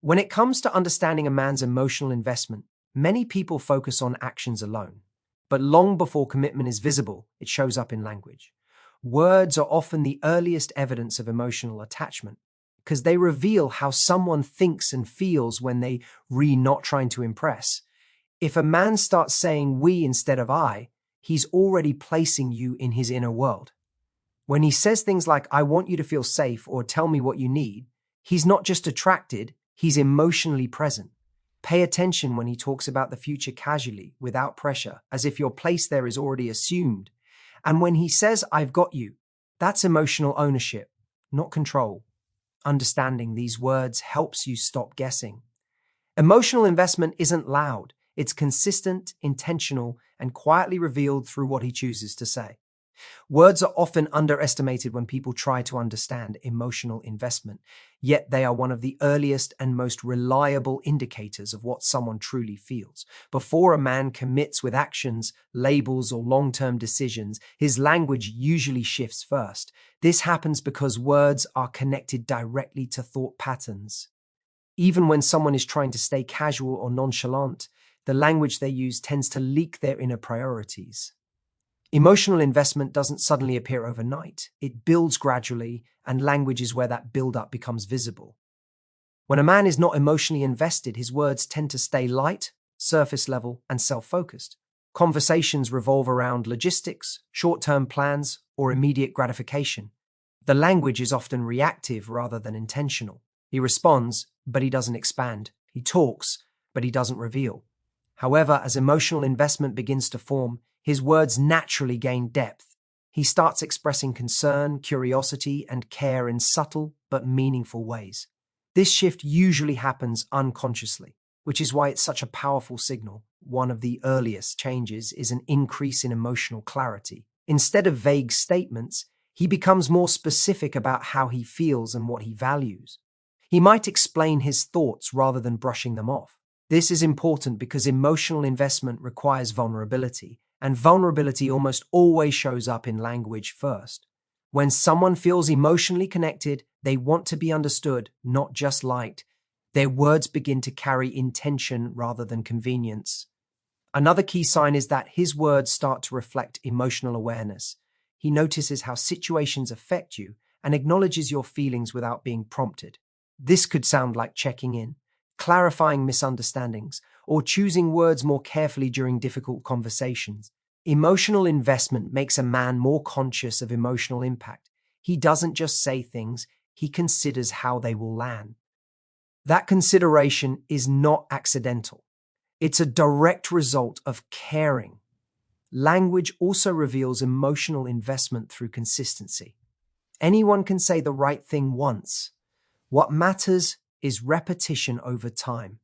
When it comes to understanding a man's emotional investment, many people focus on actions alone. But long before commitment is visible, it shows up in language. Words are often the earliest evidence of emotional attachment because they reveal how someone thinks and feels when they not trying to impress. If a man starts saying we instead of I, he's already placing you in his inner world. When he says things like, I want you to feel safe or tell me what you need, he's not just attracted, he's emotionally present. Pay attention when he talks about the future casually, without pressure, as if your place there is already assumed. And when he says, I've got you, that's emotional ownership, not control. Understanding these words helps you stop guessing. Emotional investment isn't loud. It's consistent, intentional, and quietly revealed through what he chooses to say. Words are often underestimated when people try to understand emotional investment, yet they are one of the earliest and most reliable indicators of what someone truly feels. Before a man commits with actions, labels, or long-term decisions, his language usually shifts first. This happens because words are connected directly to thought patterns. Even when someone is trying to stay casual or nonchalant, the language they use tends to leak their inner priorities. Emotional investment doesn't suddenly appear overnight. It builds gradually, and language is where that build-up becomes visible. When a man is not emotionally invested, his words tend to stay light, surface level, and self-focused. Conversations revolve around logistics, short-term plans, or immediate gratification. The language is often reactive rather than intentional. He responds, but he doesn't expand. He talks, but he doesn't reveal. However, as emotional investment begins to form, his words naturally gain depth. He starts expressing concern, curiosity, and care in subtle but meaningful ways. This shift usually happens unconsciously, which is why it's such a powerful signal. One of the earliest changes is an increase in emotional clarity. Instead of vague statements, he becomes more specific about how he feels and what he values. He might explain his thoughts rather than brushing them off. This is important because emotional investment requires vulnerability, and vulnerability almost always shows up in language first. When someone feels emotionally connected, they want to be understood, not just liked. Their words begin to carry intention rather than convenience. Another key sign is that his words start to reflect emotional awareness. He notices how situations affect you and acknowledges your feelings without being prompted. This could sound like checking in, clarifying misunderstandings, or choosing words more carefully during difficult conversations. Emotional investment makes a man more conscious of emotional impact. He doesn't just say things, he considers how they will land. That consideration is not accidental. It's a direct result of caring. Language also reveals emotional investment through consistency. Anyone can say the right thing once. What matters is repetition over time.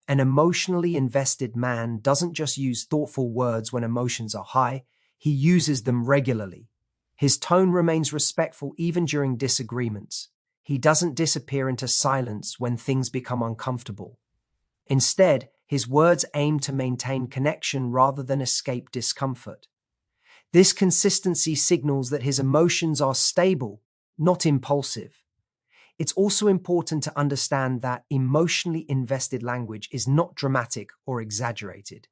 An emotionally invested man doesn't just use thoughtful words when emotions are high, he uses them regularly. His tone remains respectful even during disagreements. He doesn't disappear into silence when things become uncomfortable. Instead, his words aim to maintain connection rather than escape discomfort. This consistency signals that his emotions are stable, not impulsive. It's also important to understand that emotionally invested language is not dramatic or exaggerated.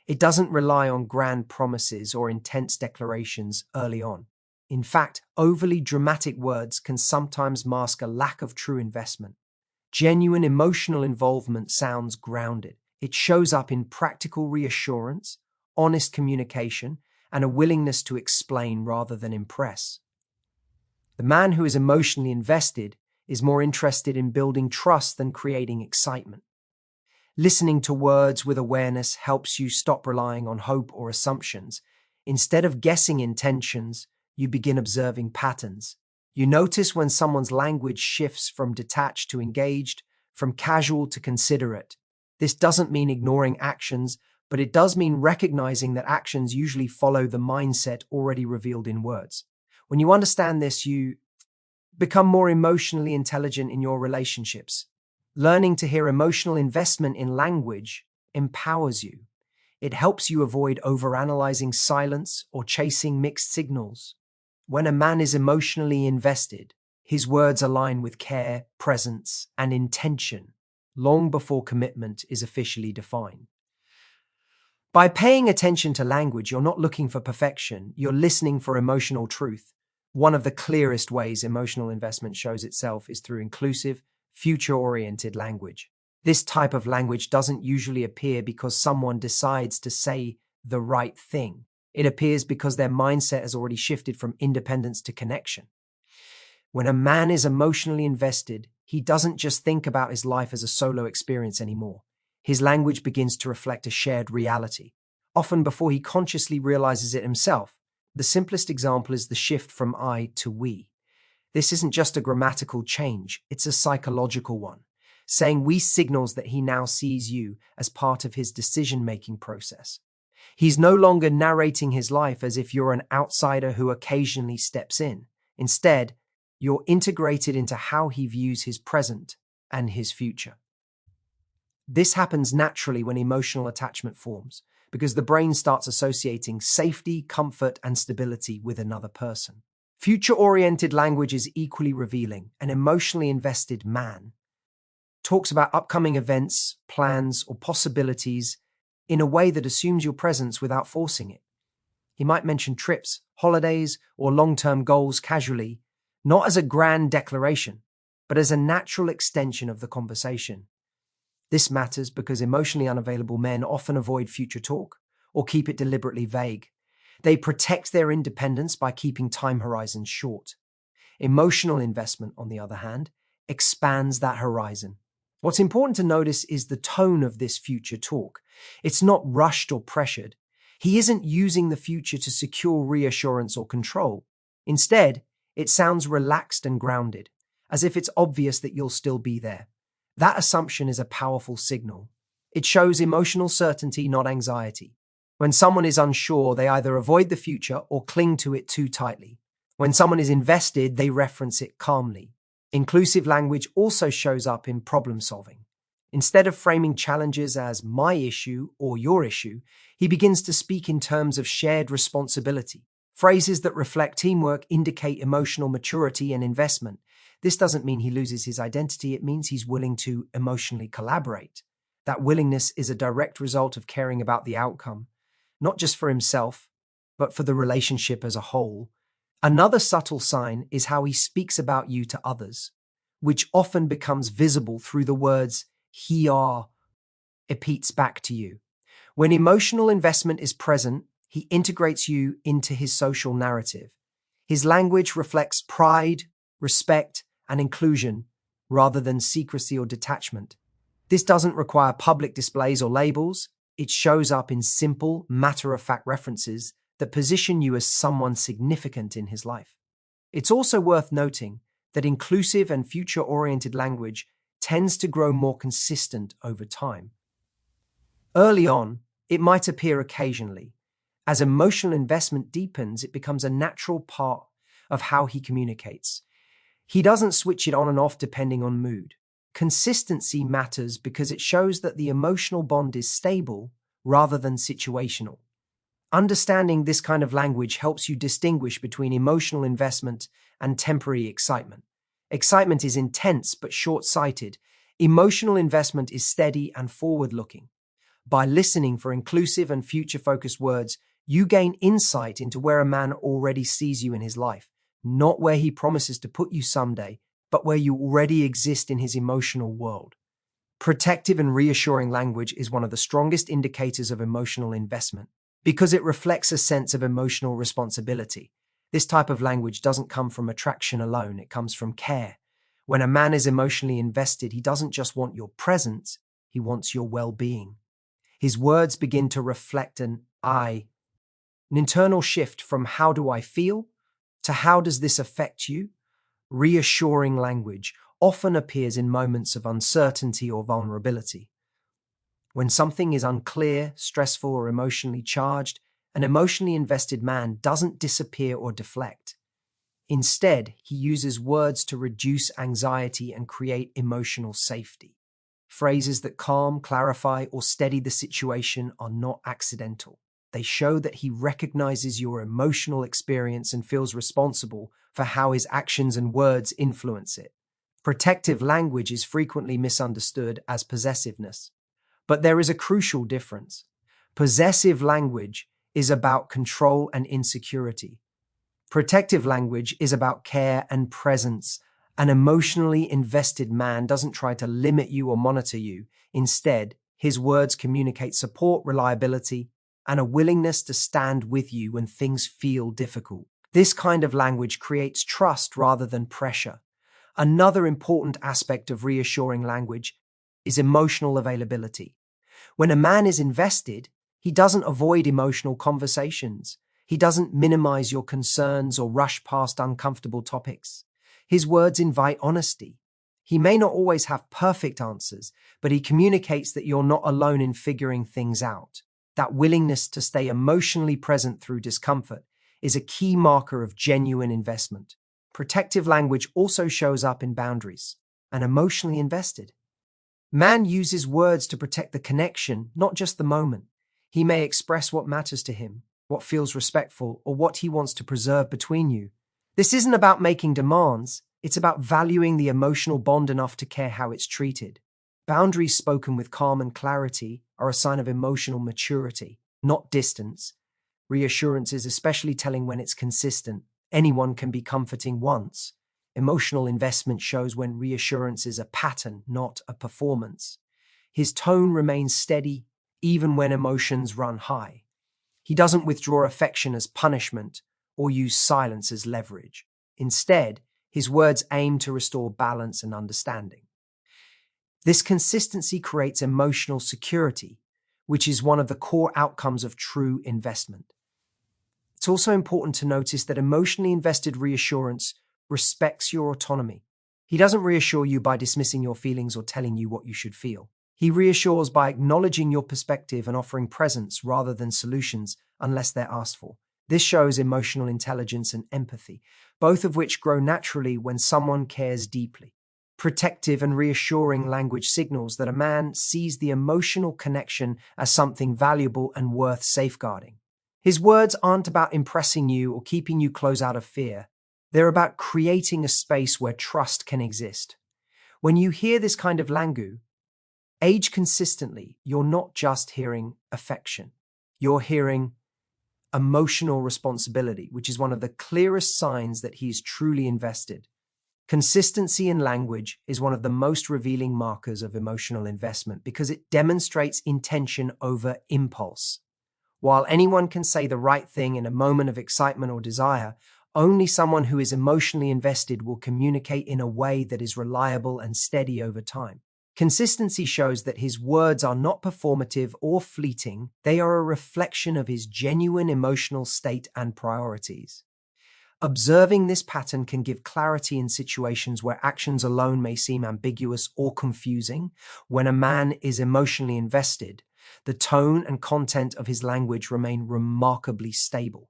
It doesn't rely on grand promises or intense declarations early on. In fact, overly dramatic words can sometimes mask a lack of true investment. Genuine emotional involvement sounds grounded. It shows up in practical reassurance, honest communication, and a willingness to explain rather than impress. The man who is emotionally invested is more interested in building trust than creating excitement. Listening to words with awareness helps you stop relying on hope or assumptions. Instead of guessing intentions, you begin observing patterns. You notice when someone's language shifts from detached to engaged, from casual to considerate. This doesn't mean ignoring actions, but it does mean recognizing that actions usually follow the mindset already revealed in words. When you understand this, you become more emotionally intelligent in your relationships. Learning to hear emotional investment in language empowers you. It helps you avoid overanalyzing silence or chasing mixed signals. When a man is emotionally invested, his words align with care, presence, and intention. long before commitment is officially defined. By paying attention to language, you're not looking for perfection, you're listening for emotional truth. One of the clearest ways emotional investment shows itself is through inclusive, future-oriented language. This type of language doesn't usually appear because someone decides to say the right thing. It appears because their mindset has already shifted from independence to connection. When a man is emotionally invested, he doesn't just think about his life as a solo experience anymore. His language begins to reflect a shared reality, often before he consciously realizes it himself. The simplest example is the shift from I to we. This isn't just a grammatical change, it's a psychological one. Saying we signals that he now sees you as part of his decision-making process. He's no longer narrating his life as if you're an outsider who occasionally steps in. Instead, you're integrated into how he views his present and his future. This happens naturally when emotional attachment forms, because the brain starts associating safety, comfort, and stability with another person. Future-oriented language is equally revealing. An emotionally invested man talks about upcoming events, plans, or possibilities in a way that assumes your presence without forcing it. He might mention trips, holidays, or long-term goals casually, not as a grand declaration, but as a natural extension of the conversation. This matters because emotionally unavailable men often avoid future talk or keep it deliberately vague. They protect their independence by keeping time horizons short. Emotional investment, on the other hand, expands that horizon. What's important to notice is the tone of this future talk. It's not rushed or pressured. He isn't using the future to secure reassurance or control. Instead, it sounds relaxed and grounded, as if it's obvious that you'll still be there. That assumption is a powerful signal. It shows emotional certainty, not anxiety. When someone is unsure, they either avoid the future or cling to it too tightly. When someone is invested, they reference it calmly. Inclusive language also shows up in problem solving. Instead of framing challenges as my issue or your issue, he begins to speak in terms of shared responsibility. Phrases that reflect teamwork indicate emotional maturity and investment. This doesn't mean he loses his identity, it means he's willing to emotionally collaborate. That willingness is a direct result of caring about the outcome, not just for himself, but for the relationship as a whole. Another subtle sign is how he speaks about you to others, which often becomes visible through the words he are repeats back to you. When emotional investment is present, he integrates you into his social narrative. His language reflects pride, respect, and inclusion rather than secrecy or detachment. This doesn't require public displays or labels. It shows up in simple, matter-of-fact references that position you as someone significant in his life. It's also worth noting that inclusive and future-oriented language tends to grow more consistent over time. Early on, it might appear occasionally. As emotional investment deepens, it becomes a natural part of how he communicates. He doesn't switch it on and off depending on mood. Consistency matters because it shows that the emotional bond is stable rather than situational. Understanding this kind of language helps you distinguish between emotional investment and temporary excitement. Excitement is intense but short-sighted. Emotional investment is steady and forward-looking. By listening for inclusive and future-focused words, you gain insight into where a man already sees you in his life, not where he promises to put you someday, but where you already exist in his emotional world. Protective and reassuring language is one of the strongest indicators of emotional investment because it reflects a sense of emotional responsibility. This type of language doesn't come from attraction alone, it comes from care. When a man is emotionally invested, he doesn't just want your presence, he wants your well-being. His words begin to reflect an internal shift from how do I feel to how does this affect you? Reassuring language often appears in moments of uncertainty or vulnerability. When something is unclear, stressful, or emotionally charged, an emotionally invested man doesn't disappear or deflect. Instead, he uses words to reduce anxiety and create emotional safety. Phrases that calm, clarify, or steady the situation are not accidental. They show that he recognizes your emotional experience and feels responsible for how his actions and words influence it. Protective language is frequently misunderstood as possessiveness, but there is a crucial difference. Possessive language is about control and insecurity. Protective language is about care and presence. An emotionally invested man doesn't try to limit you or monitor you. Instead, his words communicate support, reliability, and a willingness to stand with you when things feel difficult. This kind of language creates trust rather than pressure. Another important aspect of reassuring language is emotional availability. When a man is invested, he doesn't avoid emotional conversations. He doesn't minimize your concerns or rush past uncomfortable topics. His words invite honesty. He may not always have perfect answers, but he communicates that you're not alone in figuring things out. That willingness to stay emotionally present through discomfort is a key marker of genuine investment. Protective language also shows up in boundaries and emotionally invested. Man uses words to protect the connection, not just the moment. He may express what matters to him, what feels respectful, or what he wants to preserve between you. This isn't about making demands, it's about valuing the emotional bond enough to care how it's treated. Boundaries spoken with calm and clarity are a sign of emotional maturity, not distance. Reassurance is especially telling when it's consistent. Anyone can be comforting once. Emotional investment shows when reassurance is a pattern, not a performance. His tone remains steady, even when emotions run high. He doesn't withdraw affection as punishment or use silence as leverage. Instead, his words aim to restore balance and understanding. This consistency creates emotional security, which is one of the core outcomes of true investment. It's also important to notice that emotionally invested reassurance respects your autonomy. He doesn't reassure you by dismissing your feelings or telling you what you should feel. He reassures by acknowledging your perspective and offering presence rather than solutions unless they're asked for. This shows emotional intelligence and empathy, both of which grow naturally when someone cares deeply. Protective and reassuring language signals that a man sees the emotional connection as something valuable and worth safeguarding. His words aren't about impressing you or keeping you close out of fear. They're about creating a space where trust can exist. When you hear this kind of language, age consistently, you're not just hearing affection. You're hearing emotional responsibility, which is one of the clearest signs that he is truly invested. Consistency in language is one of the most revealing markers of emotional investment because it demonstrates intention over impulse. While anyone can say the right thing in a moment of excitement or desire, only someone who is emotionally invested will communicate in a way that is reliable and steady over time. Consistency shows that his words are not performative or fleeting, they are a reflection of his genuine emotional state and priorities. Observing this pattern can give clarity in situations where actions alone may seem ambiguous or confusing. When a man is emotionally invested, the tone and content of his language remain remarkably stable.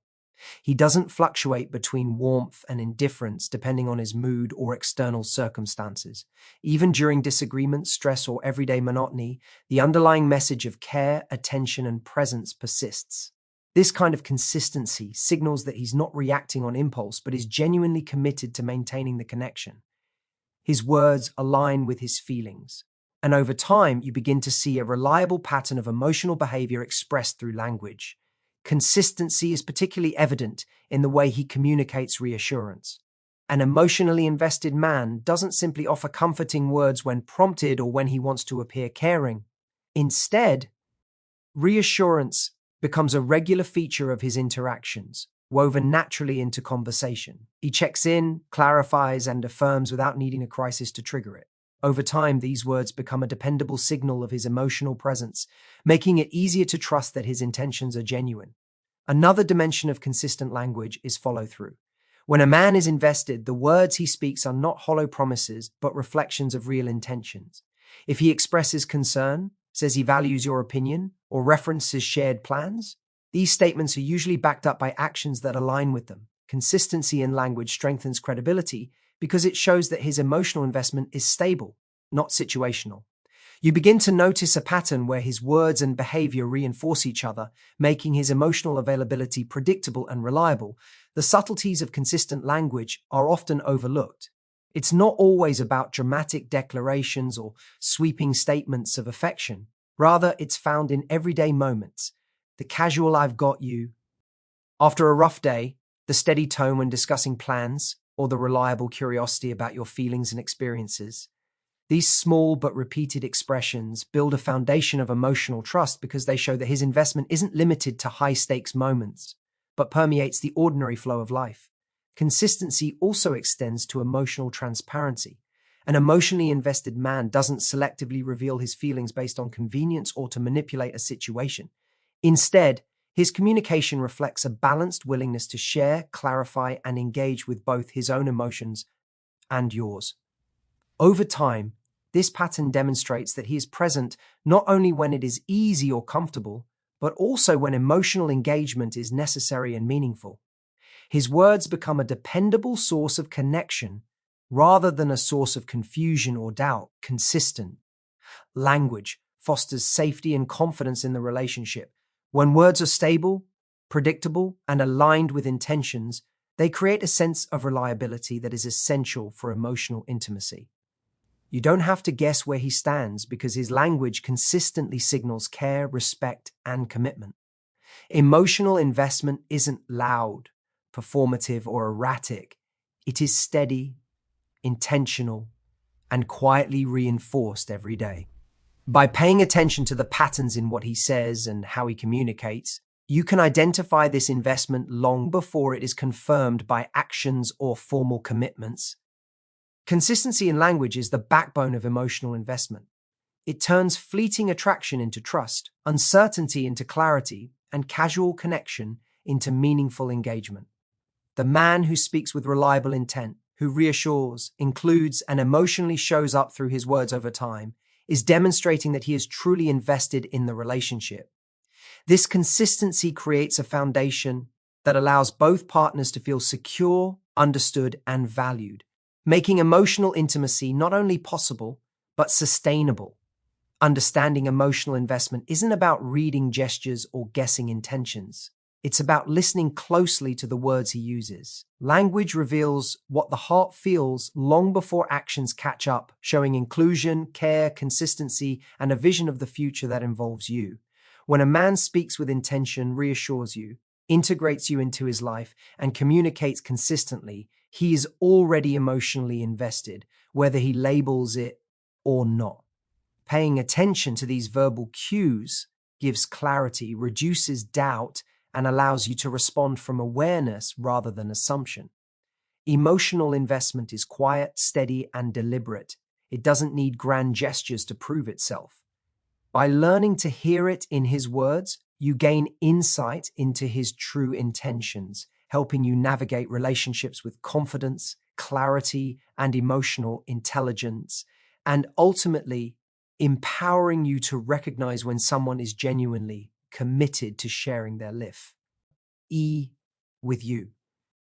He doesn't fluctuate between warmth and indifference depending on his mood or external circumstances. Even during disagreement, stress, or everyday monotony, the underlying message of care, attention, and presence persists. This kind of consistency signals that he's not reacting on impulse, but is genuinely committed to maintaining the connection. His words align with his feelings. And over time, you begin to see a reliable pattern of emotional behavior expressed through language. Consistency is particularly evident in the way he communicates reassurance. An emotionally invested man doesn't simply offer comforting words when prompted or when he wants to appear caring. Instead, reassurance becomes a regular feature of his interactions, woven naturally into conversation. He checks in, clarifies, and affirms without needing a crisis to trigger it. Over time, these words become a dependable signal of his emotional presence, making it easier to trust that his intentions are genuine. Another dimension of consistent language is follow-through. When a man is invested, the words he speaks are not hollow promises, but reflections of real intentions. If he expresses concern, says he values your opinion, or references shared plans, these statements are usually backed up by actions that align with them. Consistency in language strengthens credibility because it shows that his emotional investment is stable, not situational. You begin to notice a pattern where his words and behavior reinforce each other, making his emotional availability predictable and reliable. The subtleties of consistent language are often overlooked. It's not always about dramatic declarations or sweeping statements of affection. Rather, it's found in everyday moments. The casual "I've got you" after a rough day, the steady tone when discussing plans, or the reliable curiosity about your feelings and experiences. These small but repeated expressions build a foundation of emotional trust because they show that his investment isn't limited to high-stakes moments, but permeates the ordinary flow of life. Consistency also extends to emotional transparency. An emotionally invested man doesn't selectively reveal his feelings based on convenience or to manipulate a situation. Instead, his communication reflects a balanced willingness to share, clarify, and engage with both his own emotions and yours. Over time, this pattern demonstrates that he is present not only when it is easy or comfortable, but also when emotional engagement is necessary and meaningful. His words become a dependable source of connection rather than a source of confusion or doubt. Consistent language fosters safety and confidence in the relationship. When words are stable, predictable, and aligned with intentions, they create a sense of reliability that is essential for emotional intimacy. You don't have to guess where he stands because his language consistently signals care, respect, and commitment. Emotional investment isn't loud, performative, or erratic. It is steady, intentional, and quietly reinforced every day. By paying attention to the patterns in what he says and how he communicates, you can identify this investment long before it is confirmed by actions or formal commitments. Consistency in language is the backbone of emotional investment. It turns fleeting attraction into trust, uncertainty into clarity, and casual connection into meaningful engagement. The man who speaks with reliable intent, who reassures, includes, and emotionally shows up through his words over time, is demonstrating that he is truly invested in the relationship. This consistency creates a foundation that allows both partners to feel secure, understood, and valued, making emotional intimacy not only possible, but sustainable. Understanding emotional investment isn't about reading gestures or guessing intentions. It's about listening closely to the words he uses. Language reveals what the heart feels long before actions catch up, showing inclusion, care, consistency, and a vision of the future that involves you. When a man speaks with intention, reassures you, integrates you into his life, and communicates consistently, he is already emotionally invested, whether he labels it or not. Paying attention to these verbal cues gives clarity, reduces doubt, and allows you to respond from awareness rather than assumption. Emotional investment is quiet, steady, and deliberate. It doesn't need grand gestures to prove itself. By learning to hear it in his words, you gain insight into his true intentions, helping you navigate relationships with confidence, clarity, and emotional intelligence, and ultimately empowering you to recognize when someone is genuinely committed to sharing their life with you.